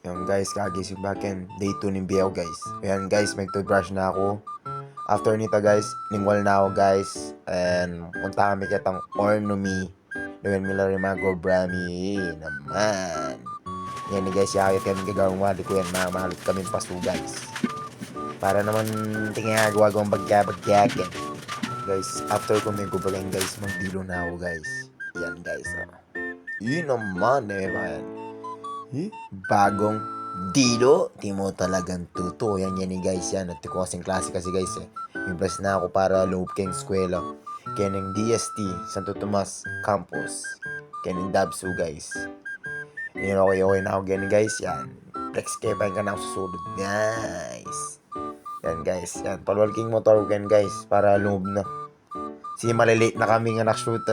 Yung guys, kagising back and day 2 ng biyaw guys. Ayan guys, mag-toothbrush na ako. After nito guys, ningwal na ako guys. And punta kami kitang Ornomi. Doon nila rin mga Gobrami naman. Yan guys, yakit kami gagawang wali ko yan. Mahalot kami paso guys. Para naman tingagawagawang bagya-bagyakin. Guys, after ko may gubagain guys, magdilo na ako guys. Yan guys. Yun naman man. Bagong dilo. Di mo talagang tuto. Yan guys yan. At ko kasing klase kasi guys eh. Impress na ako para lumub kayong eskwela. Kaya ng DST, Santo Tomas Campus. Kaya ng Dabsu guys. Yan okay na ako ganyan guys. Yan. Flex kayo pa ka na ako susunod guys. Yan guys. Yan. Palwalking motor ko guys. Para lumub na. Kasi malilate na kami nga nak-shoot.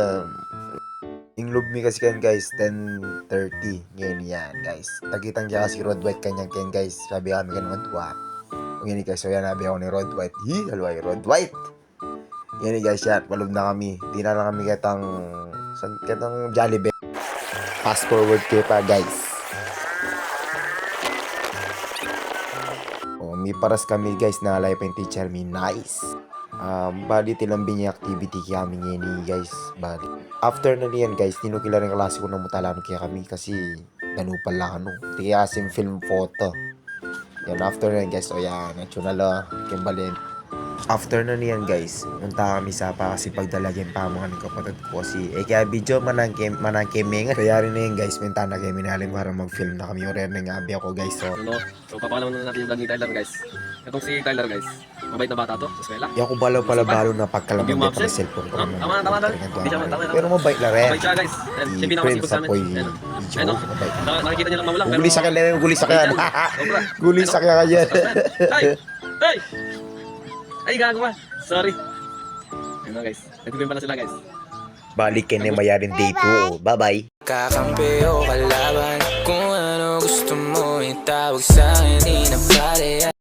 Yung loob mi kasi kan guys, 10:30. Ngayon yan guys. Tagitang dyan kasi Rod White kanyang ken guys. Sabi kami kanang tuwa. Ngayon guys, so yan nabi ako ni Rod White. Halway Rod White. Yan guys, yan. Paloob na kami. Di na lang kami katang Jollibee. Fast forward kayo pa guys. O, may paras kami guys. Nalay pa yung teacher mi. Nice. Bali tilambing yung activity kami ngayon guys. Bali. After na niyan guys, tinukila rin klase ko na mutalano kaya kami kasi ganupal lang ano. Tiga asim film photo. Yan, after na yan guys, o yan, national kimbalin. After na niyan guys, punta kami sa pa kasi pagdalagyan pa mga ng kapatid ko si kaya video manangkeming. Kaya rin na yan guys, minta na kayo minalim para mag-film na kami. Orer na nga abi ako guys. So papakalaman na natin yung vlog ni Tyler guys. Itong si Tyler guys, mabait na bata to sa eskwela. Yung ko balo na pagkalaman din pa sa cellphone ko. Tama dal. Pero mabait na rin. Mabait siya guys. Siya pinakasikot sa amin. Ano? Nakikita niyo lang mawalang. Guli sa kanya, guli sa kanya. Guli sa kanya kanya. Hey! Ay, gago ba? Sorry. Ayun guys. Nagpipin pala sila guys. Balik kayo na mayarin day 2. Bye-bye. Kakampi o kalaban, kung ano gusto mo itawag sa akin, di na pare.